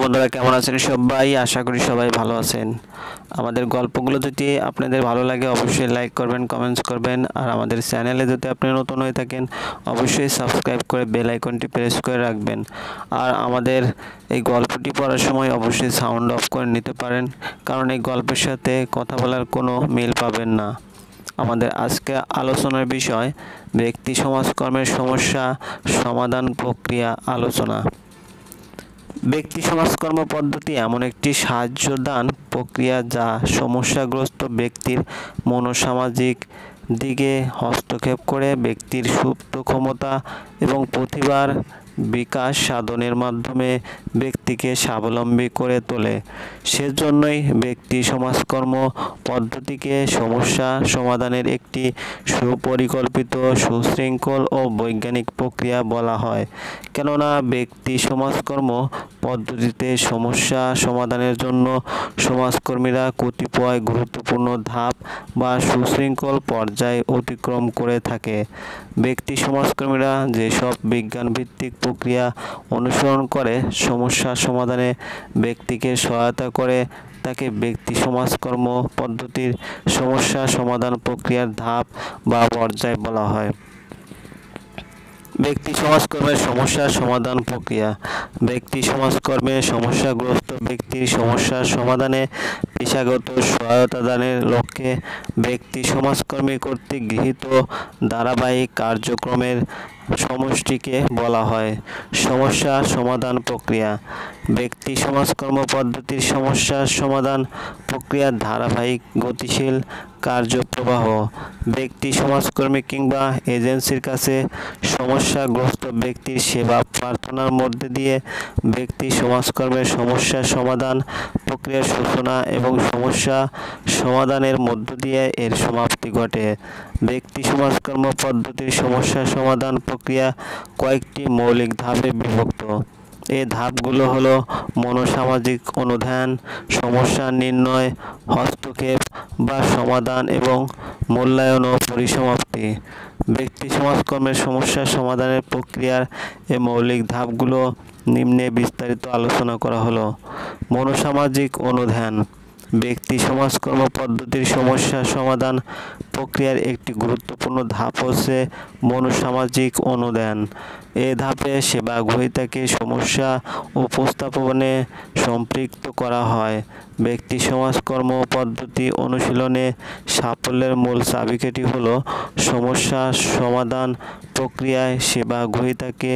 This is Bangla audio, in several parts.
বন্ধুরা, কেমন আছেন সবাই? আশা করি সবাই ভালো আছেন। আমাদের গল্পগুলো যদি আপনাদের ভালো লাগে অবশ্যই লাইক করবেন, কমেন্টস করবেন। আর আমাদের চ্যানেলে যদি আপনি নতুন হয়ে থাকেন অবশ্যই সাবস্ক্রাইব করে বেল আইকনটি প্রেস করে রাখবেন। আর আমাদের এই গল্পটি পড়ার সময় অবশ্যই সাউন্ড অফ করে নিতে পারেন, কারণ এই গল্পের সাথে কথা বলার কোনো মিল পাবেন না। আমাদের আজকে আলোচনার বিষয় ব্যক্তি সমাজকর্মের সমস্যা সমাধান প্রক্রিয়া আলোচনা। ব্যক্তি সমাজকর্ম পদ্ধতি এমন একটি সাহায্যদান প্রক্রিয়া যা সমস্যাগ্রস্ত ব্যক্তির মনোসামাজিক দিকে হস্তক্ষেপ করে ব্যক্তির সুপ্ত ক্ষমতা এবং প্রতিভার বিকাশ সাধনের মাধ্যমে ব্যক্তিকে স্বাবলম্বী করে তোলে। সেজন্যই ব্যক্তি সমাজকর্ম পদ্ধতিকে সমস্যা সমাধানের একটি সুপরিকল্পিত, সুশৃঙ্খল ও বৈজ্ঞানিক প্রক্রিয়া বলা হয়। কেননা ব্যক্তি সমাজকর্ম পদ্ধতিতে সমস্যা সমাধানের জন্য সমাজকর্মীরা কতিপয় গুরুত্বপূর্ণ ধাপ বা সুশৃঙ্খল পর্যায় অতিক্রম করে থাকে। ব্যক্তি সমাজকর্মীরা যেসব বিজ্ঞানভিত্তিক প্রক্রিয়া অনুসরণ করে সমস্যা সমাধানে ব্যক্তিকে সহায়তা করে তাকে ব্যক্তি সমাজকর্ম পদ্ধতির সমস্যা সমাধান প্রক্রিয়ার ধাপ বা পর্যায় বলা হয়। ব্যক্তি সমাজকর্মের সমস্যা সমাধান প্রক্রিয়া। ব্যক্তি সমাজকর্মে সমস্যাগ্রস্ত ব্যক্তির সমস্যা সমাধানে পেশাগত সহায়তা দানের লক্ষ্যে ব্যক্তি সমাজকর্মী কর্তৃক গৃহীত ধারাবাহিক কার্যক্রমের সমষ্টিকে বলা হয় সমস্যা সমাধান প্রক্রিয়া। ব্যক্তি সমাজকর্ম পদ্ধতির সমস্যা সমাধান প্রক্রিয়ার ধারাবাহিক গতিশীল কার্যপ্রবাহ। ব্যক্তি সমাজকর্মী কিংবা এজেন্সির কাছে সমস্যাগ্রস্ত ব্যক্তির সেবা প্রার্থনার মধ্যে দিয়ে ব্যক্তি সমাজকর্মের সমস্যা সমাধান প্রক্রিয়ার সূচনা এবং সমস্যা সমাধানের মধ্য দিয়ে এর সমাপ্তি ঘটে। ব্যক্তি সমাজকর্ম পদ্ধতির সমস্যা সমাধান প্রক্রিয়া কয়েকটি মৌলিক ধাপে বিভক্ত। এই ধাপগুলো হলো মনোসামাজিক অনুধ্যান, সমস্যা নির্ণয়, হস্তক্ষেপ বা সমাধান এবং মূল্যায়ন ও পরিসমাপ্তি। ব্যক্তি সমাজকর্মের সমস্যা সমাধানের প্রক্রিয়ার এই মৌলিক ধাপগুলো নিম্নে বিস্তারিত আলোচনা করা হলো। মনোসামাজিক অনুধ্যান। ব্যক্তি সমাজকর্ম পদ্ধতির সমস্যা সমাধান প্রক্রিয়ার একটি গুরুত্বপূর্ণ ধাপ হচ্ছে মনোসামাজিক অনুধ্যান। এ ধাপে সেবা গ্রহীতাকে সমস্যা উপস্থাপনে সম্পৃক্ত করা হয়। ব্যক্তি সমাজকর্ম পদ্ধতি অনুশীলনে সাফল্যের মূল চাবিকাঠি হলো সমস্যা সমাধান প্রক্রিয়ায় সেবা গ্রহীতাকে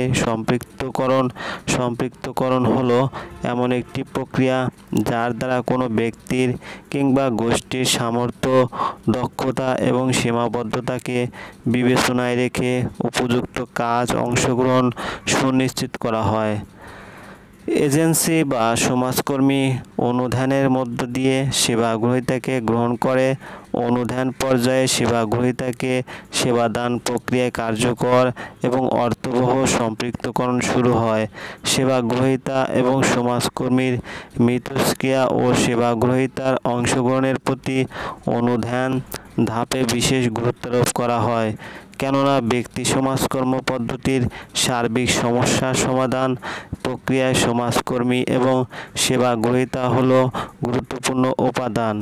সম্পৃক্তকরণ হলো এমন একটি প্রক্রিয়া যার দ্বারা কোনো ব্যক্তির কিংবা গোষ্ঠীর সামর্থ্য, দক্ষতা এবং সীমাবদ্ধতাকে বিবেচনায় রেখে উপযুক্ত কাজ অংশগ্রহণ সুনিশ্চিত করা হয়। এজেন্সি বা সমাজকর্মী অনুধ্যানের মধ্য দিয়ে সেবা গ্রহীতাকে গ্রহণ করে। অনুধ্যান পর্যায়ে সেবা গ্রহীতাকে সেবাদান প্রক্রিয়ায় কার্যকর এবং অর্থবহ সম্পৃক্তকরণ শুরু হয়। সেবা গ্রহীতা এবং সমাজকর্মীর মিথস্ক্রিয়া ও সেবা গ্রহীতার অংশগ্রহণের প্রতি অনুধ্যান ধাপে বিশেষ গুরুত্বারোপ করা হয়। কেননা ব্যক্তি সমাজকর্ম পদ্ধতির সার্বিক সমস্যা সমাধান প্রক্রিয়ায় সমাজকর্মী এবং সেবা গ্রহীতা হলো গুরুত্বপূর্ণ উপাদান।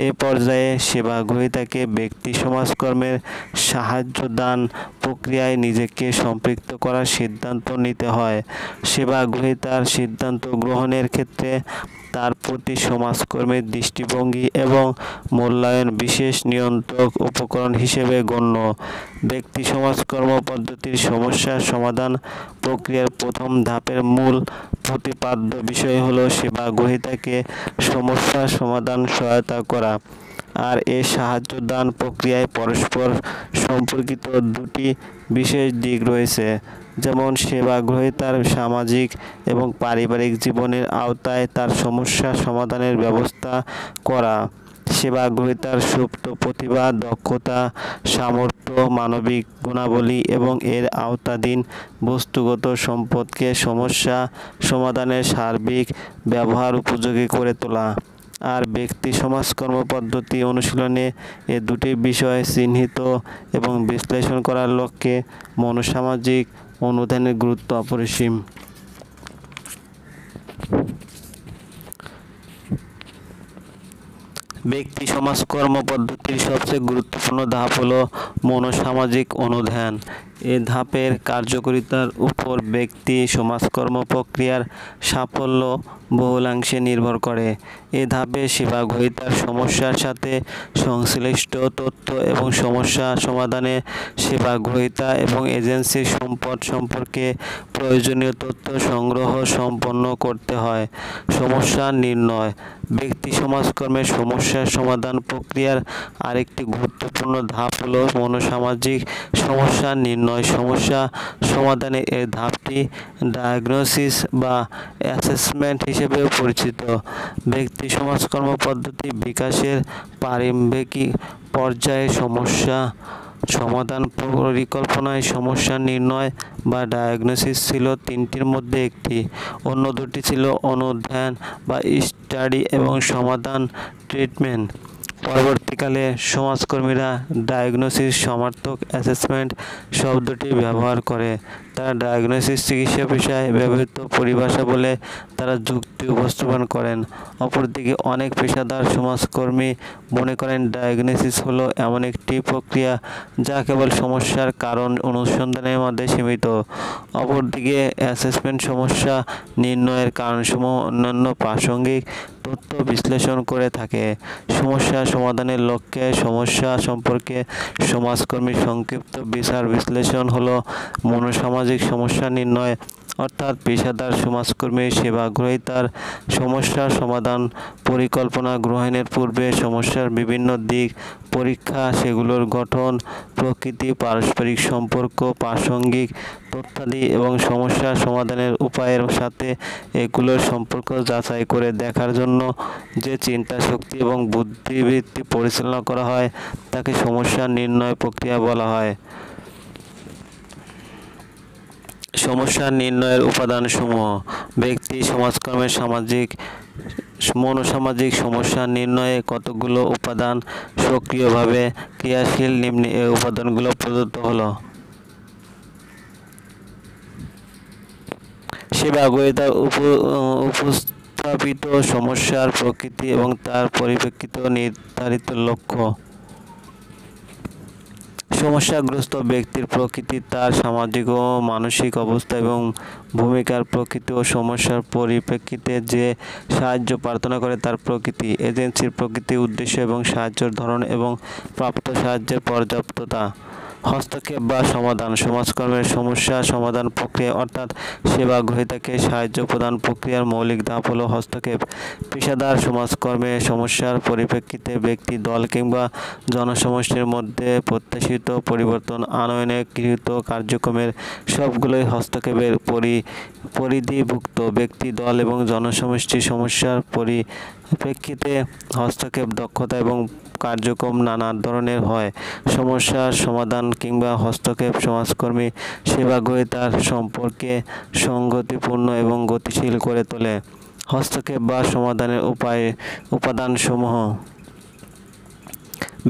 এ পর্যায়ে সেবা গ্রহীতাকে ব্যক্তি সমাজকর্মের সাহায্যদান প্রক্রিয়ায় নিজেকে সম্পৃক্ত করার সিদ্ধান্ত নিতে হয়। সেবা গ্রহীতার সিদ্ধান্ত গ্রহণের ক্ষেত্রে তার প্রতি সমাজকর্মীর দৃষ্টিভঙ্গি এবং মূল্যায়ন বিশেষ নিয়ন্ত্রক উপকরণ হিসেবে গণ্য। ব্যক্তি সমাজকর্ম পদ্ধতির সমস্যা সমাধান প্রক্রিয়ার প্রথম ধাপের মূল প্রতিপাদ্য বিষয় হলো সেবা গ্রহীতাকে সমস্যা সমাধান সহায়তা করা। আর এ সাহায্যদান প্রক্রিয়ায় পরস্পর সম্পর্কিত দুটি বিশেষ দিক রয়েছে, যেমন সেবা গ্রহীতার সামাজিক এবং পারিবারিক জীবনের আওতায় তার সমস্যা সমাধানের ব্যবস্থা করা, সেবা গ্রহীতার সুপ্ত প্রতিভা, দক্ষতা, সামর্থ্য, মানবিক গুণাবলী এবং এর আওতাধীন বস্তুগত সম্পদকে সমস্যা সমাধানের সার্বিক ব্যবহার উপযোগী করে তোলা। আর ব্যক্তি সমাজকর্ম পদ্ধতি অনুশীলনে এ দুটি বিষয় চিহ্নিত এবং বিশ্লেষণ করার লক্ষ্যে মনোসামাজিক অনুধ্যানের গুরুত্ব অপরিসীম। ব্যক্তি সমাজকর্ম পদ্ধতির সবচেয়ে গুরুত্বপূর্ণ ধাপ হলো মনোসামাজিক অনুধ্যান। এ ধাপের কার্যকারিতার উপর ব্যক্তি সমাজকর্ম প্রক্রিয়ার সাফল্য বহুলাংশে নির্ভর করে। এ ধাপে সেবাগ্রহীতার সমস্যার সাথে সংশ্লিষ্ট তথ্য এবং সমস্যা সমাধানে সেবাগ্রহীতা এবং এজেন্সির সম্পদ সম্পর্কে প্রয়োজনীয় তথ্য সংগ্রহ সম্পন্ন করতে হয়। সমস্যা নির্ণয়। ব্যক্তি সমাজকর্মের সমস্যা সমাধান প্রক্রিয়ার আরেকটি গুরুত্বপূর্ণ ধাপ হলো মনোসামাজিক সমস্যা নির্ণয়। সমস্যা সমাধানে এই ধাপটি ডায়াগনোসিস বা অ্যাসেসমেন্ট হিসেবেও পরিচিত। ব্যক্তি সমাজকর্ম পদ্ধতি বিকাশের প্রারম্ভিক পর্যায়ে সমস্যা সমাধান পরিকল্পনায় সমস্যা নির্ণয় বা ডায়াগনোসিস ছিল তিনটির মধ্যে একটি, অন্য দুটি ছিল অনুধ্যান বা স্টাডি এবং সমাধান ট্রিটমেন্ট। পরবর্তীকালে সমাজকর্মীরা ডায়াগনোসিস সমার্থক অ্যাসেসমেন্ট শব্দটি ব্যবহার করে। তারা ডায়াগনোসিস চিকিৎসা পেশায় ব্যবহৃত পরিভাষা বলে তারা যুক্তি উপস্থাপন করেন। অপরদিকে অনেক পেশাদার সমাজকর্মী মনে করেন ডায়াগনোসিস হলো এমন একটি প্রক্রিয়া যা কেবল সমস্যার কারণ অনুসন্ধানের মধ্যে সীমিত। অপরদিকে অ্যাসেসমেন্ট সমস্যা নির্ণয়ের কারণসমূহ অন্যান্য প্রাসঙ্গিক তথ্য বিশ্লেষণ করে থাকে। সমস্যা সমাধানের লক্ষ্যে সমস্যা সম্পর্কে সমাজকর্মীর সংক্ষিপ্ত বিচার বিশ্লেষণ হলো মনোসামাজিক সমস্যা নির্ণয়, অর্থাৎ পেশাদার সমাজকর্মী সেবাগ্রহীতার সমস্যা সমাধান পরিকল্পনা গ্রহণের পূর্বে সমস্যার বিভিন্ন দিক পরীক্ষা, সেগুলোর গঠন, প্রকৃতি, পারস্পরিক সম্পর্ক, প্রাসঙ্গিক তথ্যাদি এবং সমস্যা সমাধানের উপায়ের সাথে এগুলোর সম্পর্ক যাচাই করে দেখার জন্য যে চিন্তা শক্তি এবং বুদ্ধিবৃত্তি পরিচালনা করা হয় তাকে সমস্যা নির্ণয় প্রক্রিয়া বলা হয়। সমস্যা নির্ণয়ের উপাদানসমূহ। ব্যক্তি সমাজকর্মের মনোসামাজিক সমস্যা নির্ণয়ে কতগুলো উপাদান সক্রিয়ভাবে ক্রিয়াশীল। নিম্নে এই উপাদানগুলো প্রদত্ত হলো: সেবাগ্রহীতার উপস্থাপিত সমস্যার প্রকৃতি এবং তার পরিপ্রেক্ষিতে নির্ধারিত লক্ষ্য। সমস্যাগ্রস্ত ব্যক্তির প্রকৃতি, তার সামাজিক ও মানসিক অবস্থা এবং ভূমিকার প্রকৃতি ও সমস্যার পরিপ্রেক্ষিতে যে সাহায্য প্রার্থনা করে তার প্রকৃতি। এজেন্সির প্রকৃতি, উদ্দেশ্য এবং সাহায্যের ধরন এবং প্রাপ্ত সাহায্যের পর্যাপ্ততা। হস্তক্ষেপ বা সমাধান। সমাজকর্মের সমস্যা সমাধান প্রক্রিয়া অর্থাৎ সেবাগ্রহীতাকে সাহায্য প্রদান প্রক্রিয়ার মৌলিক ধাপ হলো হস্তক্ষেপ। পেশাদার সমাজকর্মে সমস্যার পরিপ্রেক্ষিতে ব্যক্তি, দল কিংবা জনসমষ্টির মধ্যে প্রত্যাশিত পরিবর্তন আনয়নে গৃহীত কার্যক্রমের সবগুলোই হস্তক্ষেপের পরিধিভুক্ত। ব্যক্তি, দল এবং জনসমষ্টির সমস্যার পরিপ্রেক্ষিতে হস্তক্ষেপ দক্ষতা এবং কার্যক্রম নানা ধরনের হয়। সমস্যার সমাধান কিংবা হস্তক্ষেপ সমাজকর্মী সেবাগ্রহীতার সম্পর্কে সংগতিপূর্ণ এবং গতিশীল করে তোলে। হস্তক্ষেপ বা সমাধানের উপাদানসমূহ।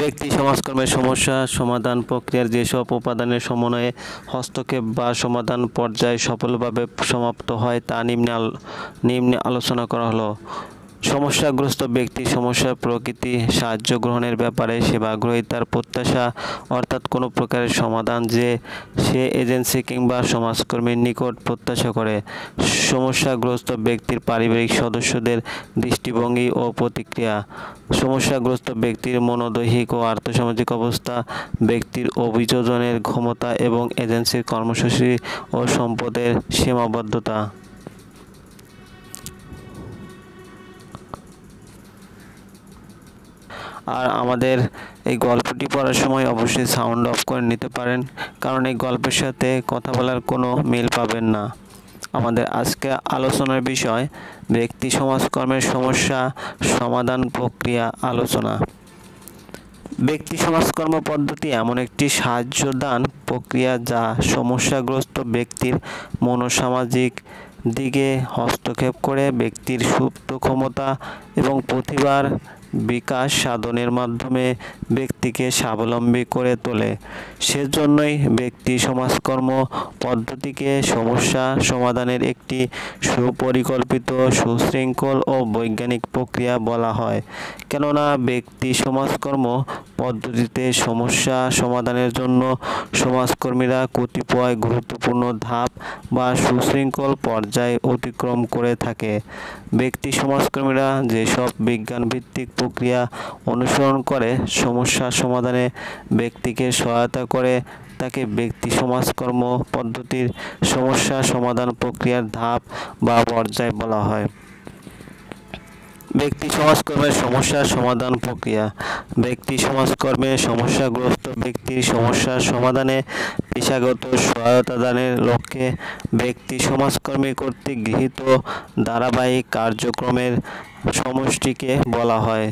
ব্যক্তি সমাজকর্মের সমস্যা সমাধান প্রক্রিয়ার যেসব উপাদানের সমন্বয়ে হস্তক্ষেপ বা সমাধান পর্যায় সফলভাবে সমাপ্ত হয় তা নিম্নে আলোচনা করা হলো: সমস্যাগ্রস্ত ব্যক্তি সমস্যার প্রকৃতি, সাহায্য গ্রহণের ব্যাপারে সেবাগ্রহীতার প্রত্যাশা অর্থাৎ কোনো প্রকারের সমাধান যে সে এজেন্সি কিংবা সমাজকর্মীর নিকট প্রত্যাশা করে। সমস্যাগ্রস্ত ব্যক্তির পারিবারিক সদস্যদের দৃষ্টিভঙ্গি ও প্রতিক্রিয়া। সমস্যাগ্রস্ত ব্যক্তির মনোদৈহিক ও আর্থসামাজিক অবস্থা, ব্যক্তির অভিযোজনের ক্ষমতা এবং এজেন্সির কর্মসূচি ও সম্পদের সীমাবদ্ধতা। আর আমাদের এই গল্পটি পড়ার সময় অবশ্যই সাউন্ড অফ করে নিতে পারেন, কারণ এই গল্পের সাথে কথা বলার কোনো মিল পাবেন না। আমাদের আজকে আলোচনার বিষয় ব্যক্তি সমাজকর্মের সমস্যা সমাধান প্রক্রিয়া আলোচনা। ব্যক্তি সমাজকর্ম পদ্ধতি এমন একটি সাহায্যদান প্রক্রিয়া যা সমস্যাগ্রস্ত ব্যক্তির মনোসামাজিক দিকে হস্তক্ষেপ করে ব্যক্তির সুপ্ত ক্ষমতা এবং প্রতিভার বিকাশ সাধনের মাধ্যমে ব্যক্তিকে স্বাবলম্বী করে তোলে। সেজন্যই ব্যক্তি সমাজকর্ম পদ্ধতিকে সমস্যা সমাধানের একটি সুপরিকল্পিত, সুশৃঙ্খল ও বৈজ্ঞানিক প্রক্রিয়া বলা হয়। কেননা ব্যক্তি সমাজকর্ম পদ্ধতিতে সমস্যা সমাধানের জন্য সমাজকর্মীরা কতিপয় গুরুত্বপূর্ণ ধাপ বা সুশৃঙ্খল পর্যায় অতিক্রম করে থাকে। ব্যক্তি সমাজকর্মীরা যেসব বিজ্ঞানভিত্তিক প্রক্রিয়া অনুসরণ করে সমস্যা সমাধানে ব্যক্তিকে সহায়তা করে তাকে ব্যক্তি সমাজকর্ম পদ্ধতির সমস্যা সমাধান প্রক্রিয়ার ধাপ বা পর্যায় বলা হয়। ব্যক্তি সমাজকর্মের সমস্যা সমাধান প্রক্রিয়া। ব্যক্তি সমাজকর্মে সমস্যাগ্রস্ত ব্যক্তির সমস্যার সমাধানে পেশাগত সহায়তা দানের লক্ষ্যে ব্যক্তি সমাজকর্মী কর্তৃক গৃহীত ধারাবাহিক কার্যক্রমের সমষ্টিকে বলা হয়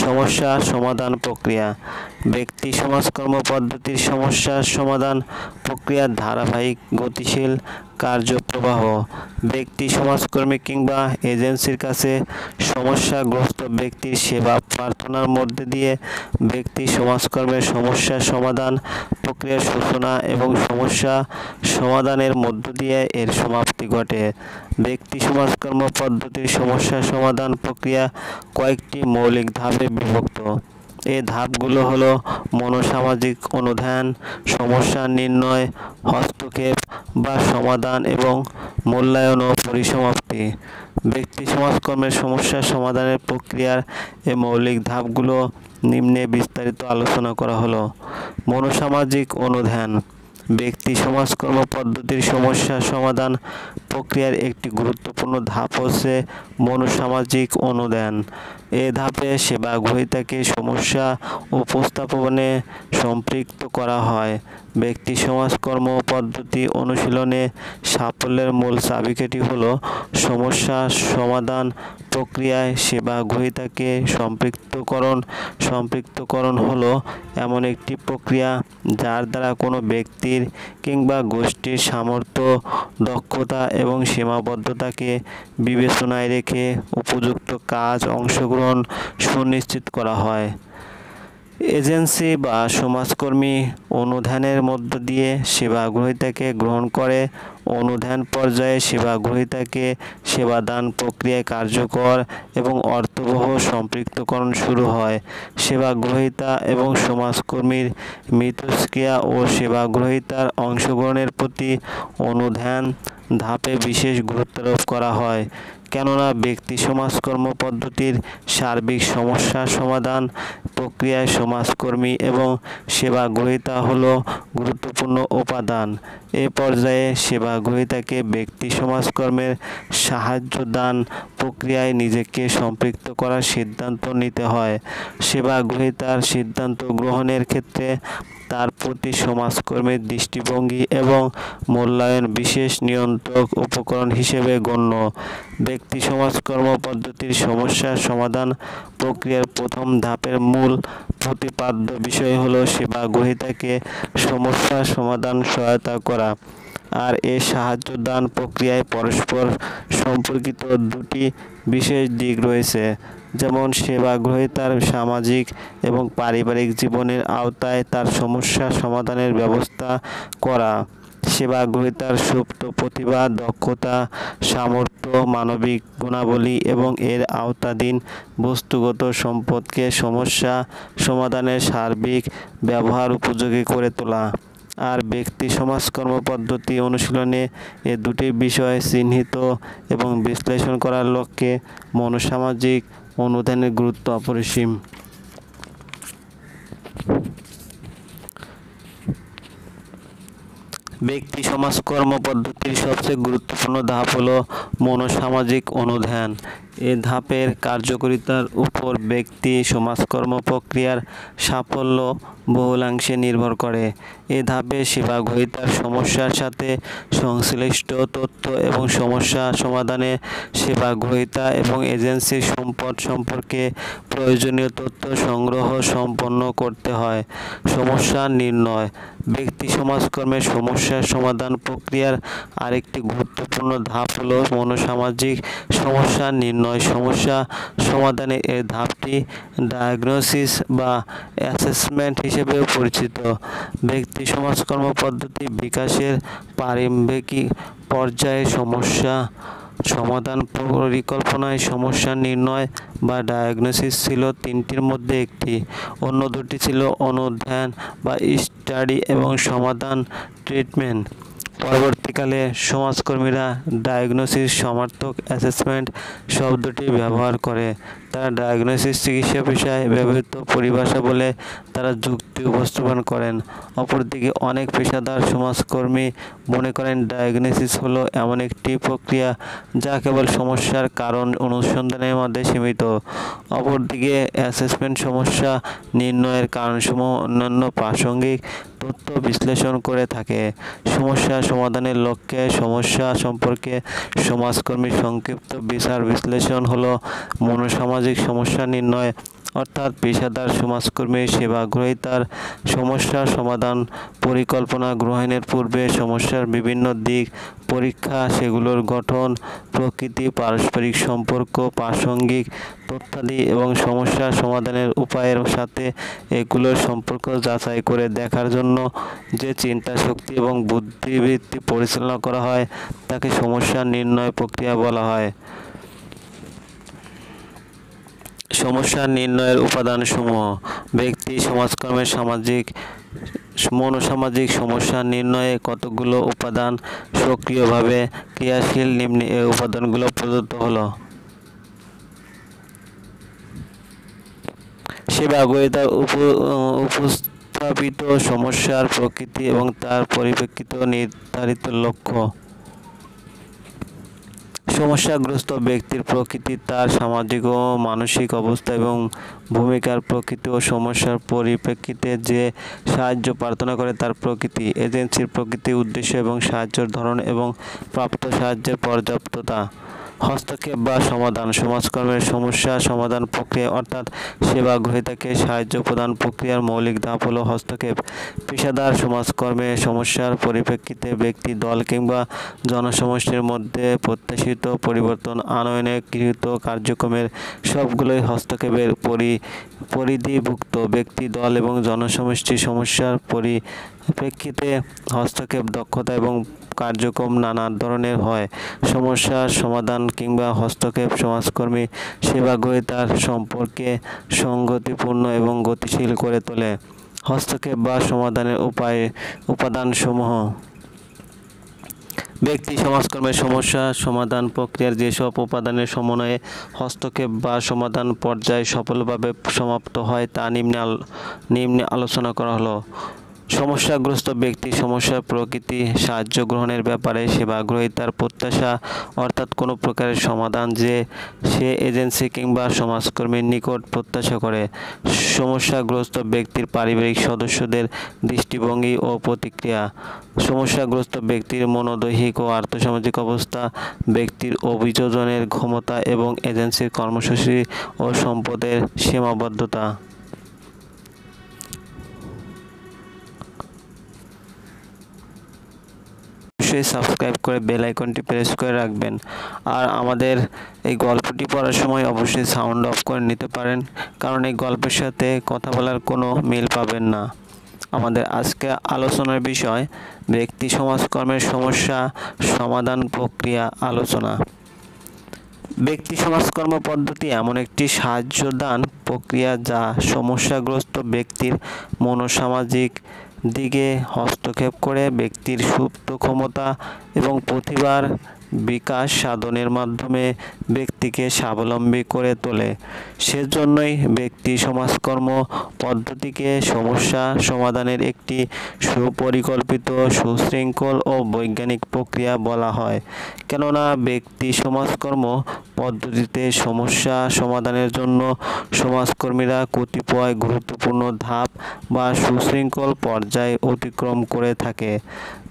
সমস্যা সমাধান প্রক্রিয়া। ব্যক্তি সমাজকর্ম পদ্ধতির সমস্যা সমাধান প্রক্রিয়ার ধারাবাহিক গতিশীল কার্যপ্রবাহ। ব্যক্তি সমাজকর্মী কিংবা এজেন্সির কাছে সমস্যাগ্রস্ত ব্যক্তির সেবা প্রার্থনার মধ্যে দিয়ে ব্যক্তি সমাজকর্মের সমস্যা সমাধান প্রক্রিয়ার সূচনা এবং সমস্যা সমাধানের মধ্য দিয়ে এর সমাপ্তি ঘটে। ব্যক্তি সমাজকর্ম পদ্ধতির সমস্যা সমাধান প্রক্রিয়া কয়েকটি মৌলিক ধাপে বিভক্ত। এই ধাপগুলো হলো মনোসামাজিক অনুধ্যান, সমস্যা নির্ণয়, হস্তক্ষেপ বা সমাধান এবং মূল্যায়ন ও পরিসমাপ্তি। ব্যক্তি সমাজকর্মের সমস্যা সমাধানের প্রক্রিয়ার এই মৌলিক ধাপগুলো নিম্নে বিস্তারিত আলোচনা করা হলো। মনোসামাজিক অনুধ্যান। ব্যক্তি সমাজকর্ম পদ্ধতির সমস্যা সমাধান প্রক্রিয়ার একটি গুরুত্বপূর্ণ ধাপ হচ্ছে মনোসামাজিক অনুধ্যান। এ ধাপে সেবা গ্রহীতাকে সমস্যা উপস্থাপনে সম্পৃক্ত করা হয়। ব্যক্তি সমাজকর্ম পদ্ধতি অনুশীলনে সাফল্যের মূল চাবিকাঠি হলো সমস্যা সমাধান প্রক্রিয়ায় সেবা গ্রহীতাকে সম্পৃক্তকরণ হলো এমন একটি প্রক্রিয়া যার দ্বারা কোনো ব্যক্তির কিংবা গোষ্ঠীর সামর্থ্য, দক্ষতা এবং সীমাবদ্ধতাকে বিবেচনায় রেখে উপযুক্ত কাজ অংশগ্রহণ সুনিশ্চিত করা হয়। এজেন্সি বা সমাজকর্মী অনুধ্যানের মধ্য দিয়ে সেবা গ্রহীতাকে গ্রহণ করে। অনুধ্যান পর্যায়ে সেবা গ্রহীতাকে সেবাদান প্রক্রিয়ায় কার্যকর এবং অর্থবহ সম্পৃক্তকরণ শুরু হয়। সেবা গ্রহীতা এবং সমাজকর্মীর মিথস্ক্রিয়া ও সেবা গ্রহীতার অংশগ্রহণের প্রতি অনুধ্যান ধাপে বিশেষ গুরুত্বারোপ করা হয়। কেননা ব্যক্তি সমাজকর্ম পদ্ধতির সার্বিক সমস্যা সমাধান প্রক্রিয়ায় সমাজকর্মী এবং সেবা গ্রহীতা হলো গুরুত্বপূর্ণ উপাদান। এ পর্যায়ে সেবা গ্রহীতাকে ব্যক্তি সমাজকর্মের সাহায্য দান প্রক্রিয়ায় নিজেকে সম্পৃক্ত করার সিদ্ধান্ত নিতে হয়। সেবা গ্রহীতার সিদ্ধান্ত গ্রহণের ক্ষেত্রে তার প্রতি সমাজকর্মীর দৃষ্টিভঙ্গি এবং মূল্যায়ন বিশেষ নিয়ন্ত্রক উপকরণ হিসেবে গণ্য। ব্যক্তি সমাজকর্ম পদ্ধতির সমস্যা সমাধান প্রক্রিয়ার প্রথম ধাপের মূল প্রতিপাদ্য বিষয় হলো সেবা গ্রহীতাকে সমস্যা সমাধান সহায়তা করা। আর এ সাহায্য দান প্রক্রিয়ায় পরস্পর সম্পর্কিত দুটি বিশেষ দিক রয়েছে, যেমন সেবা গ্রহীতার সামাজিক এবং পারিবারিক জীবনের আওতায় তার সমস্যা সমাধানের ব্যবস্থা করা, সেবা গ্রহীতার সুপ্ত প্রতিভা, দক্ষতা, সামর্থ্য, মানবিক গুণাবলী এবং এর আওতাধীন বস্তুগত সম্পদকে সমস্যা সমাধানের সার্বিক ব্যবহার উপযোগী করে তোলা। আর ব্যক্তি সমাজকর্ম পদ্ধতি অনুশীলনে এ দুটি বিষয় চিহ্নিত এবং বিশ্লেষণ করার লক্ষ্যে মনোসামাজিক অনুধ্যানের গুরুত্ব অপরিসীম। ব্যক্তি সমাজকর্ম পদ্ধতির সবচেয়ে গুরুত্বপূর্ণ ধাপ হলো মনোসামাজিক অনুধ্যান। এ ধাপের কার্যকারিতার উপর ব্যক্তি সমাজকর্ম প্রক্রিয়ার সাফল্য বহুলাংশে নির্ভর করে। এ ধাপে সেবা গ্রহীতার সমস্যার সাথে সংশ্লিষ্ট তথ্য এবং সমস্যা সমাধানে সেবা গ্রহীতা এবং এজেন্সির সম্পদ সম্পর্কে প্রয়োজনীয় তথ্য সংগ্রহ সম্পন্ন করতে হয়। সমস্যা নির্ণয়। ব্যক্তি সমাজকর্মের সমস্যা সমাধান প্রক্রিয়ার আরেকটি গুরুত্বপূর্ণ ধাপ হলো মনোসামাজিক সমস্যা নির্ণয় সমস্যা সমাধানের এই ধাপটি ডায়াগনোসিস বা অ্যাসেসমেন্ট হিসেবেও পরিচিত। ব্যক্তি সমাজকর্ম পদ্ধতি বিকাশের প্রারম্ভিক পর্যায়ে সমস্যা সমাধান পরিকল্পনায় সমস্যা নির্ণয় বা ডায়াগনোসিস ছিল তিনটির মধ্যে একটি, অন্য দুটি ছিল অনুধ্যান বা স্টাডি এবং সমাধান ট্রিটমেন্ট। পরবর্তীকালে সমাজকর্মীরা ডায়াগনোসিস সমার্থক অ্যাসেসমেন্ট শব্দটি ব্যবহার করে। তারা ডায়াগনোসিস চিকিৎসা পেশায় ব্যবহৃত পরিভাষা বলে তারা যুক্তি উপস্থাপন করেন। অপরদিকে অনেক পেশাদার সমাজকর্মী মনে করেন ডায়াগনোসিস হলো এমন একটি প্রক্রিয়া যা কেবল সমস্যার কারণ অনুসন্ধানের মধ্যে সীমিত। অপরদিকে অ্যাসেসমেন্ট সমস্যা নির্ণয়ের কারণসমূহ অন্যান্য প্রাসঙ্গিক তথ্য বিশ্লেষণ করে থাকে। সমস্যা সমাধানের লক্ষ্যে সমস্যা সম্পর্কে সমাজকর্মীর সংক্ষিপ্ত বিচার বিশ্লেষণ হলো মনোসামাজিক সমস্যা নির্ণয়, অর্থাৎ পেশাদার সমাজকর্মীর সেবা গ্রহীতার সমস্যা সমাধান পরিকল্পনা গ্রহণের পূর্বে সমস্যার বিভিন্ন দিক পরীক্ষা, সেগুলোর গঠন, প্রকৃতি, পারস্পরিক সম্পর্ক, প্রাসঙ্গিক তথ্যাদি এবং সমস্যা সমাধানের উপায়ের সাথে এগুলোর সম্পর্ক যাচাই করে দেখার জন্য যে চিন্তা শক্তি এবং বুদ্ধিবৃত্তি পরিচালনা করা হয় তাকে সমস্যা নির্ণয় প্রক্রিয়া বলা হয়। সমস্যা নির্ণয়ের উপাদানসমূহ। ব্যক্তি সমাজকর্মের মনোসামাজিক সমস্যা নির্ণয়ে কতগুলো উপাদান সক্রিয়ভাবে ক্রিয়াশীল নিম্নে এই উপাদানগুলো প্রদত্ত হলো। সেবা গ্রহীতার উপস্থাপিত সমস্যার প্রকৃতি এবং তার পরিপ্রেক্ষিতে নির্ধারিত লক্ষ্য। সমস্যাগ্রস্ত ব্যক্তির প্রকৃতি, তার সামাজিক ও মানসিক অবস্থা এবং ভূমিকার প্রকৃতি ও সমস্যার পরিপ্রেক্ষিতে যে সাহায্য প্রার্থনা করে তার প্রকৃতি। এজেন্সির প্রকৃতি, উদ্দেশ্য এবং সাহায্যের ধরন এবং প্রাপ্ত সাহায্যের পর্যাপ্ততা। হস্তক্ষেপ বা সমাধান। সমাজকর্মের সমস্যা সমাধান প্রক্রিয়া অর্থাৎ সেবা গ্রহীতাকে সাহায্য প্রদান প্রক্রিয়ার মৌলিক ধাপ হলো হস্তক্ষেপ। পেশাদার সমাজকর্মে সমস্যার পরিপ্রেক্ষিতে ব্যক্তি, দল কিংবা জনসমষ্টির মধ্যে প্রত্যাশিত পরিবর্তন আনয়নে গৃহীত কার্যক্রমের সবগুলোই হস্তক্ষেপের পরিধিভুক্ত। ব্যক্তি, দল এবং জনসমষ্টির সমস্যার পরিপ্রেক্ষিতে হস্তক্ষেপ দক্ষতা এবং কার্যক্রম নানা ধরনের হয়। সমস্যার সমাধান কিংবা হস্তক্ষেপ সমাজকর্মী সেবা গ্রহীতার সম্পর্কে সংগতিপূর্ণ এবং গতিশীল করে তোলে। হস্তক্ষেপ বা সমাধানের উপাদানসমূহ। ব্যক্তি সমাজকর্মের সমস্যা সমাধান প্রক্রিয়ার যেসব উপাদানের সমন্বয়ে হস্তক্ষেপ বা সমাধান পর্যায় সফলভাবে সমাপ্ত হয় তা নিম্নে আলোচনা করা হলো। সমস্যাগ্রস্ত ব্যক্তি সমস্যার প্রকৃতি, সাহায্য গ্রহণের ব্যাপারে সেবা গ্রহীতার প্রত্যাশা অর্থাৎ কোনো প্রকারের সমাধান যে সে এজেন্সি কিংবা সমাজকর্মীর নিকট প্রত্যাশা করে। সমস্যাগ্রস্ত ব্যক্তির পারিবারিক সদস্যদের দৃষ্টিভঙ্গি ও প্রতিক্রিয়া। সমস্যাগ্রস্ত ব্যক্তির মনোদৈহিক ও আর্থসামাজিক অবস্থা, ব্যক্তির অভিযোজনের ক্ষমতা এবং এজেন্সির কর্মসূচি ও সম্পদের সীমাবদ্ধতা। সাবস্ক্রাইব করে বেল আইকনটি প্রেস করে রাখবেন। আর আমাদের এই গল্পটি পড়ার সময় অবশ্যই সাউন্ড অফ করে নিতে পারেন, কারণ এই গল্পের সাথে কথা বলার কোনো মিল পাবেন না। আমাদের আজকে আলোচনার বিষয় ব্যক্তি সমাজকর্মের সমস্যা সমাধান প্রক্রিয়া আলোচনা। ব্যক্তি সমাজকর্ম পদ্ধতি এমন একটি সাহায্যদান প্রক্রিয়া যা সমস্যাগ্রস্ত ব্যক্তির মনোসামাজিক দিকে হস্তক্ষেপ করে ব্যক্তির সুপ্ত ক্ষমতা এবং প্রতিভার বিকাশ সাধনের মাধ্যমে ব্যক্তিকে স্বাবলম্বী করে তোলে। সেজন্যই ব্যক্তি সমাজকর্ম পদ্ধতিকে সমস্যা সমাধানের একটি সুপরিকল্পিত, সুশৃঙ্খল ও বৈজ্ঞানিক প্রক্রিয়া বলা হয়। কেননা ব্যক্তি সমাজকর্ম পদ্ধতিতে সমস্যা সমাধানের জন্য সমাজকর্মীরা কতিপয় গুরুত্বপূর্ণ ধাপ বা সুশৃঙ্খল পর্যায় অতিক্রম করে থাকে।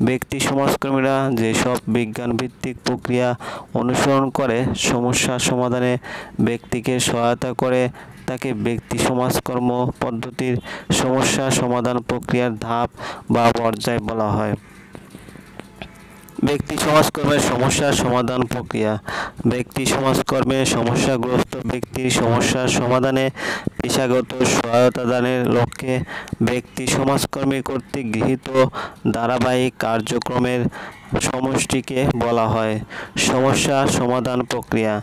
ব্যক্তি সমাজকর্মীরা যেসব বিজ্ঞানভিত্তিক প্রক্রিয়া অনুসরণ করে সমস্যা সমাধানে ব্যক্তিকে সহায়তা করে তাকে ব্যক্তি সমাজকর্ম পদ্ধতির সমস্যা সমাধান প্রক্রিয়ার ধাপ বা পর্যায় বলা হয়। ব্যক্তি সমাজকর্মের সমস্যার সমাধান প্রক্রিয়া। ব্যক্তি সমাজকর্মে সমস্যাগ্রস্ত ব্যক্তির সমস্যার সমাধানে পেশাগত সহায়তা দানের লক্ষ্যে ব্যক্তি সমাজকর্মী কর্তৃক গৃহীত ধারাবাহিক কার্যক্রমের সমষ্টিকে বলা হয় সমস্যা সমাধান প্রক্রিয়া।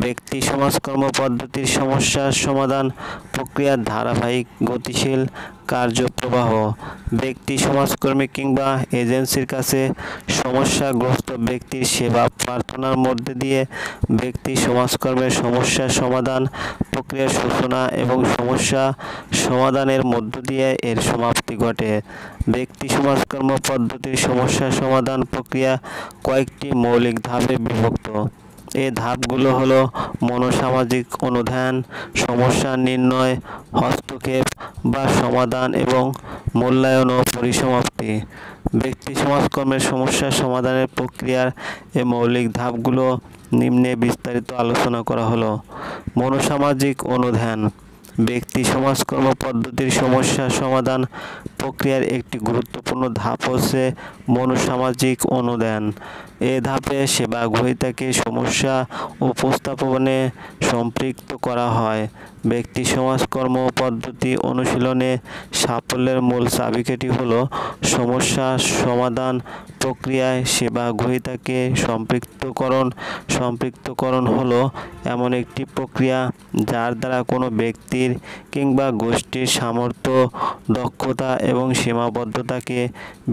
ব্যক্তি সমাজকর্ম পদ্ধতির সমস্যার সমাধান প্রক্রিয়ার ধারাবাহিক গতিশীল কার্যপ্রবাহ। ব্যক্তি সমাজকর্মী কিংবা এজেন্সির কাছে সমস্যাগ্রস্ত ব্যক্তির সেবা প্রার্থনার মধ্যে দিয়ে ব্যক্তি সমাজকর্মের সমস্যা সমাধান প্রক্রিয়ার সূচনা এবং সমস্যা সমাধানের মধ্য দিয়ে এর সমাপ্তি ঘটে। ব্যক্তি সমাজকর্ম পদ্ধতির সমস্যা সমাধান প্রক্রিয়া কয়েকটি মৌলিক ধাপে বিভক্ত। এই ধাপগুলো হলো মনোসামাজিক অনুধ্যান, সমস্যা নির্ণয়, হস্তক্ষেপ বা সমাধান এবং মূল্যায়ন ও পরিসমাপ্তি। ব্যক্তি সমাজকর্মের সমস্যা সমাধানের প্রক্রিয়ার এই মৌলিক ধাপগুলো নিম্নে বিস্তারিত আলোচনা করা হলো। মনোসামাজিক অনুধ্যান। ব্যক্তি সমাজকর্ম পদ্ধতির সমস্যা সমাধান প্রক্রিয়ার একটি গুরুত্বপূর্ণ ধাপ হচ্ছে মনোসামাজিক অনুধ্যান। এ ধাপে সেবা গ্রহীতাকে সমস্যা উপস্থাপনে সম্পৃক্ত করা হয়। ব্যক্তি সমাজকর্ম পদ্ধতি অনুশীলনে সাফল্যের মূল চাবিকাঠি হলো সমস্যা সমাধান প্রক্রিয়ায় সেবা গ্রহীতাকে সম্পৃক্তকরণ হলো এমন একটি প্রক্রিয়া যার দ্বারা কোনো ব্যক্তির কিংবা গোষ্ঠীর সামর্থ্য, দক্ষতা এবং সীমাবদ্ধতাকে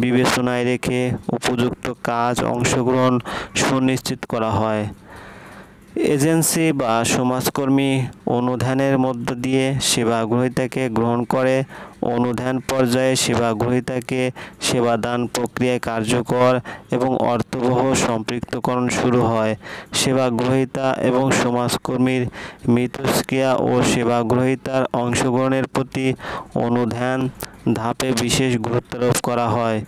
বিবেচনায় রেখে উপযুক্ত কাজ অংশগ্রহণ সুনিশ্চিত করা হয়। এজেন্সি বা সমাজকর্মী অনুধ্যানের মধ্য দিয়ে সেবা গ্রহীতাকে গ্রহণ করে। অনুধ্যান পর্যায়ে সেবা গ্রহীতাকে সেবাদান প্রক্রিয়ায় কার্যকর এবং অর্থবহ সম্পৃক্তকরণ শুরু হয়। সেবা গ্রহীতা এবং সমাজকর্মীর মিথস্ক্রিয়া ও সেবা গ্রহীতার অংশগ্রহণের প্রতি অনুধ্যান ধাপে বিশেষ গুরুত্বারোপ করা হয়,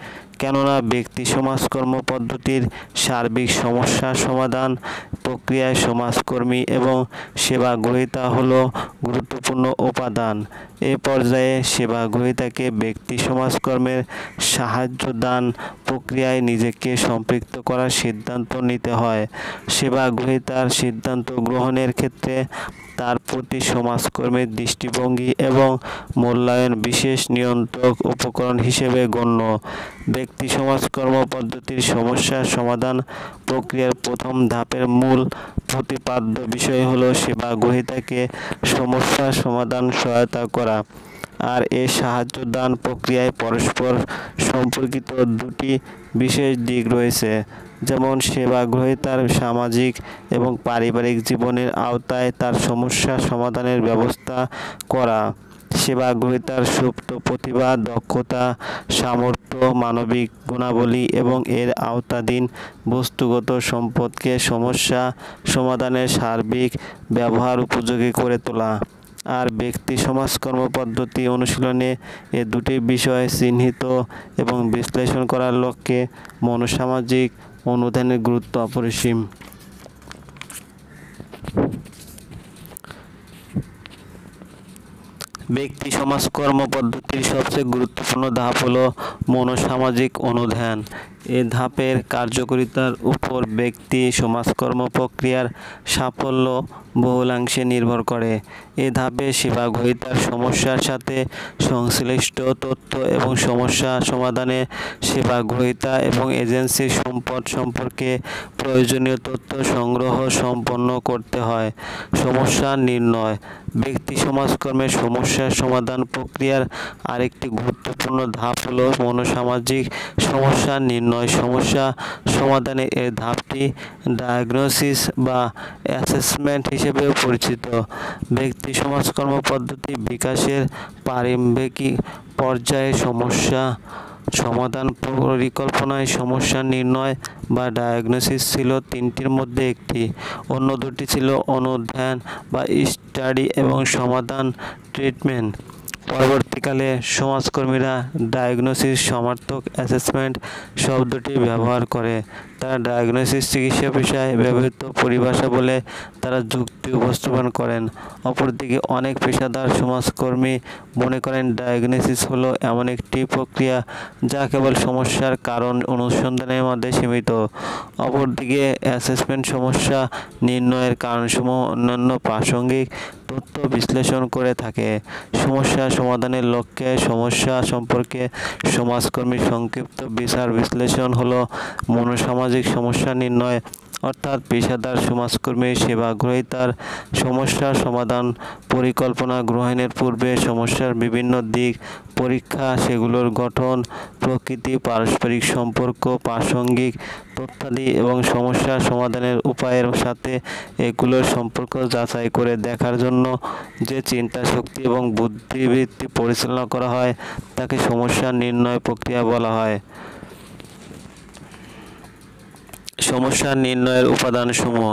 কেননা ব্যক্তি সমাজকর্ম পদ্ধতির সার্বিক সমস্যা সমাধান প্রক্রিয়ায় সমাজকর্মী এবং সেবা গ্রহীতা হলো গুরুত্বপূর্ণ উপাদান। এ পর্যায়ে সেবা গ্রহীতাকে ব্যক্তি সমাজকর্মের সাহায্য দান প্রক্রিয়ায় নিজেকে সম্পৃক্ত করার সিদ্ধান্ত নিতে হয়। সেবা গ্রহীতার সিদ্ধান্ত গ্রহণের ক্ষেত্রে তার প্রতি সমাজকর্মীর দৃষ্টিভঙ্গি এবং মূল্যায়ন বিশেষ নিয়ন্ত্রক উপকরণ হিসেবে গণ্য। ব্যক্তি সমাজকর্ম পদ্ধতির সমস্যা সমাধান প্রক্রিয়ার প্রথম ধাপের মূল প্রতিপাদ্য বিষয় হলো সেবা গ্রহীতাকে সমস্যা সমাধান সহায়তা করা। আর এই সাহায্য দান প্রক্রিয়ায় পরস্পর সম্পর্কিত দুটি বিশেষ দিক রয়েছে, যেমন সেবা গ্রহীতার সামাজিক এবং পারিবারিক জীবনের আওতায় তার সমস্যা সমাধানের ব্যবস্থা করা, সেবা গ্রহীতার সুপ্ত প্রতিভা, দক্ষতা, সামর্থ্য, মানবিক গুণাবলী এবং এর আওতাধীন বস্তুগত সম্পদকে সমস্যা সমাধানের সার্বিক ব্যবহার উপযোগী করে তোলা। আর ব্যক্তি সমাজকর্ম পদ্ধতি অনুশীলনে এ দুটি বিষয় চিহ্নিত এবং বিশ্লেষণ করার লক্ষ্যে মনোসামাজিক অনুধ্যানের গুরুত্ব অপরিসীম। ব্যক্তি সমাজকর্ম পদ্ধতির সবচেয়ে গুরুত্বপূর্ণ ধাপ হলো মনোসামাজিক অনুধ্যান। এ ধাপের কার্যকারিতার উপর ব্যক্তি সমাজকর্ম প্রক্রিয়ার সাফল্য বহুলাংশে নির্ভর করে। এ ধাপে সেবা গ্রহীতার সমস্যার সাথে সংশ্লিষ্ট তথ্য এবং সমস্যা সমাধানে সেবা গ্রহীতা এবং এজেন্সির সম্পদ সম্পর্কে প্রয়োজনীয় তথ্য সংগ্রহ সম্পন্ন করতে হয়। সমস্যা নির্ণয়। ব্যক্তি সমাজকর্মের সমস্যা সমাধান প্রক্রিয়ার আরেকটি গুরুত্বপূর্ণ ধাপ হলো মনোসামাজিক সমস্যা নির্ণয়। সমস্যা সমাধানে এর ধাপটি ডায়াগনোসিস বা অ্যাসেসমেন্ট হিসেবেও পরিচিত। ব্যক্তি সমাজকর্ম পদ্ধতি বিকাশের প্রারম্ভিক পর্যায়ে সমস্যা সমাধান পরিকল্পনায় সমস্যা নির্ণয় বা ডায়াগনোসিস ছিল তিনটির মধ্যে একটি, অন্য দুটি ছিল অনুধ্যান বা স্টাডি এবং সমাধান ট্রিটমেন্ট। পরবর্তীকালে সমাজকর্মীরা ডায়াগনোসিস সমার্থক অ্যাসেসমেন্ট শব্দটি ব্যবহার করে। তারা ডায়াগনোসিস চিকিৎসা পেশায় ব্যবহৃত পরিভাষা বলে তারা যুক্তি উপস্থাপন করেন। অপরদিকে অনেক পেশাদার সমাজকর্মী মনে করেন ডায়াগনোসিস হলো এমন একটি প্রক্রিয়া যা কেবল সমস্যার কারণ অনুসন্ধানের মধ্যে সীমিত। অপরদিকে অ্যাসেসমেন্ট সমস্যা নির্ণয়ের কারণসমূহ অন্যান্য প্রাসঙ্গিক তথ্য বিশ্লেষণ করে থাকে। সমস্যা সমাধানের লক্ষ্যে সমস্যা সম্পর্কে সমাজকর্মী সংক্ষিপ্ত বিচার বিশ্লেষণ হলো মনোসামাজিক সমস্যা নির্ণয়, অর্থাৎ পেশাদার সমাজকর্মী সেবা গ্রহীতার সমস্যা সমাধান পরিকল্পনা গ্রহণের পূর্বে সমস্যার বিভিন্ন দিক পরীক্ষা, সেগুলোর গঠন, প্রকৃতি, পারস্পরিক সম্পর্ক, প্রাসঙ্গিক তথ্যাদি এবং সমস্যা সমাধানের উপায়ের সাথে এগুলোর সম্পর্ক যাচাই করে দেখার জন্য যে চিন্তা শক্তি এবং বুদ্ধিবৃত্তি পরিচালনা করা হয় তাকে সমস্যা নির্ণয় প্রক্রিয়া বলা হয়। সমস্যা নির্ণয়ের উপাদানসমূহ।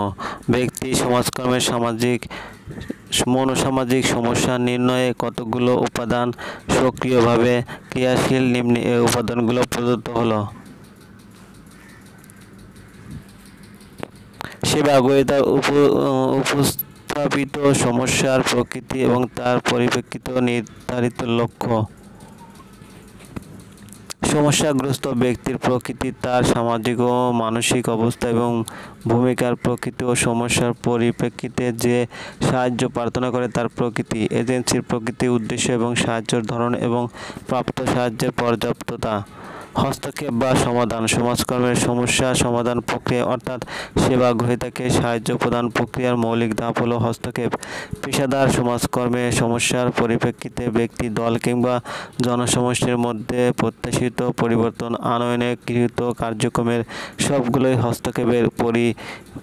ব্যক্তি সমাজকর্মের মনোসামাজিক সমস্যা নির্ণয়ে কতগুলো উপাদান সক্রিয়ভাবে ক্রিয়াশীল। নিম্নে এই উপাদানগুলো প্রদত্ত হলো। সেবা গ্রহীতার উপস্থাপিত সমস্যার প্রকৃতি এবং তার পরিপ্রেক্ষিতে নির্ধারিত লক্ষ্য। সমস্যাগ্রস্ত ব্যক্তির প্রকৃতি, তার সামাজিক ও মানসিক অবস্থা এবং ভূমিকার প্রকৃতি ও সমস্যার পরিপ্রেক্ষিতে যে সাহায্য প্রার্থনা করে তার প্রকৃতি। এজেন্সির প্রকৃতি, উদ্দেশ্য এবং সাহায্যের ধরন এবং প্রাপ্ত সাহায্যের পর্যাপ্ততা। হস্তক্ষেপ বা সমাধান। সমাজকর্মের সমস্যা সমাধান প্রক্রিয়া অর্থাৎ সেবা গ্রহীতাকে সাহায্য প্রদান প্রক্রিয়ার মৌলিক ধাপ হলো হস্তক্ষেপ। পেশাদার সমাজকর্মে সমস্যার পরিপ্রেক্ষিতে ব্যক্তি, দল কিংবা জনসমষ্টির মধ্যে প্রত্যাশিত পরিবর্তন আনয়নে গৃহীত কার্যক্রমের সবগুলোই হস্তক্ষেপের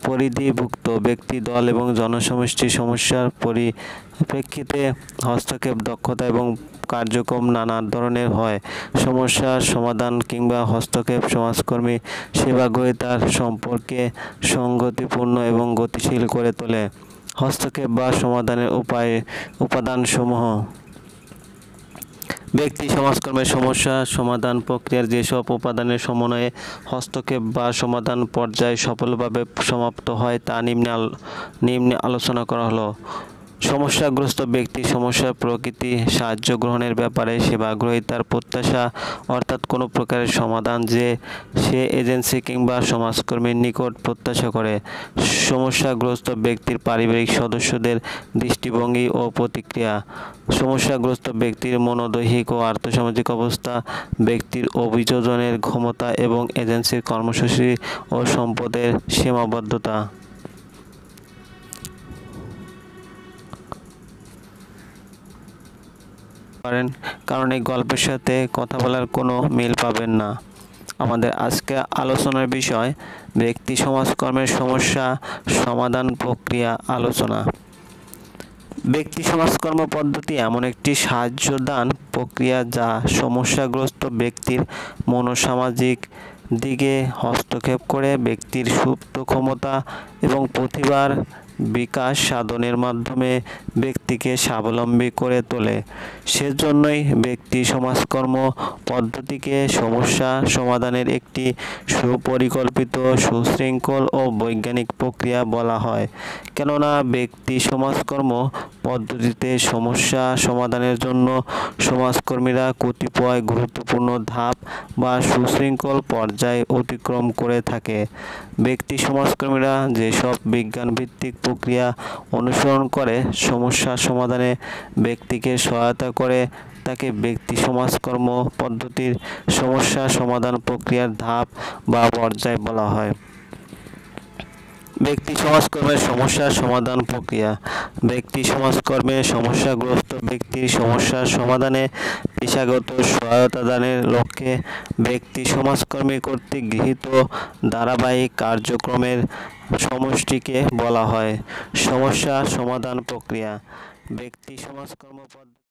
পরিধিভুক্ত। ব্যক্তি, দল এবং জনসমষ্টির সমস্যার পরিপ্রেক্ষিতে হস্তক্ষেপ দক্ষতা এবং কার্যক্রম নানা ধরনের হয়। সমস্যা সমাধান কিংবা হস্তক্ষেপ সমাজকর্মী সেবা গ্রহীতার সম্পর্কে সংগতিপূর্ণ এবং গতিশীল করে তোলে। হস্তক্ষেপ বা সমাধানের উপাদানসমূহ। ব্যক্তি সমাজকর্মের সমস্যা সমাধান প্রক্রিয়ার যেসব উপাদানের সমন্বয়ে হস্তক্ষেপ বা সমাধান পর্যায় সফলভাবে সমাপ্ত হয় তা নিম্নে আলোচনা করা হলো। সমস্যাগ্রস্ত ব্যক্তি সমস্যার প্রকৃতি, সাহায্য গ্রহণের ব্যাপারে সেবা গ্রহীতার প্রত্যাশা অর্থাৎ কোনো প্রকারের সমাধান যে সে এজেন্সি কিংবা সমাজকর্মীর নিকট প্রত্যাশা করে। সমস্যাগ্রস্ত ব্যক্তির পারিবারিক সদস্যদের দৃষ্টিভঙ্গি ও প্রতিক্রিয়া। সমস্যাগ্রস্ত ব্যক্তির মনোদৈহিক ও আর্থসামাজিক অবস্থা, ব্যক্তির অভিযোজনের ক্ষমতা এবং এজেন্সির কর্মসূচি ও সম্পদের সীমাবদ্ধতা। কারণ এই গল্পের সাথে কথা বলার কোনো মিল পাবেন না। আমাদের আজকে আলোচনার বিষয় ব্যক্তি সমাজকর্মের সমস্যা সমাধান প্রক্রিয়া আলোচনা। ব্যক্তি সমাজকর্ম পদ্ধতি এমন একটি সাহায্যদান প্রক্রিয়া যা সমস্যাগ্রস্ত ব্যক্তির মনোসামাজিক দিকে হস্তক্ষেপ করে ব্যক্তির সুপ্ত ক্ষমতা এবং প্রতিভার বিকাশ সাধনের মাধ্যমে ব্যক্তিকে স্বাবলম্বী করে তোলে। সেজন্যই ব্যক্তি সমাজকর্ম পদ্ধতিকে সমস্যা সমাধানের একটি সুপরিকল্পিত, সুশৃঙ্খল ও বৈজ্ঞানিক প্রক্রিয়া বলা হয়। কেননা ব্যক্তি সমাজকর্ম পদ্ধতিতে সমস্যা সমাধানের জন্য সমাজকর্মীরা কতিপয় গুরুত্বপূর্ণ ধাপ বা সুশৃঙ্খল পর্যায় অতিক্রম করে থাকে। ব্যক্তি সমাজকর্মীরা যেসব বিজ্ঞানভিত্তিক প্রক্রিয়া অনুসরণ করে সমস্যা সমাধানে ব্যক্তিকে সহায়তা করে তাকে ব্যক্তি সমাজকর্ম পদ্ধতির সমস্যা সমাধান প্রক্রিয়ার ধাপ বা পর্যায় বলা হয়। ব্যক্তি সমাজকর্মের সমস্যা সমাধান প্রক্রিয়া। ব্যক্তি সমাজকর্মে সমস্যাগ্রস্ত ব্যক্তির সমস্যার সমাধানে পেশাগত সহায়তা দানের লক্ষ্যে ব্যক্তি সমাজকর্মী কর্তৃক গৃহীত ধারাবাহিক কার্যক্রমের সমষ্টিকে বলা হয় সমস্যা সমাধান প্রক্রিয়া। ব্যক্তি সমাজকর্ম পদ্ধতি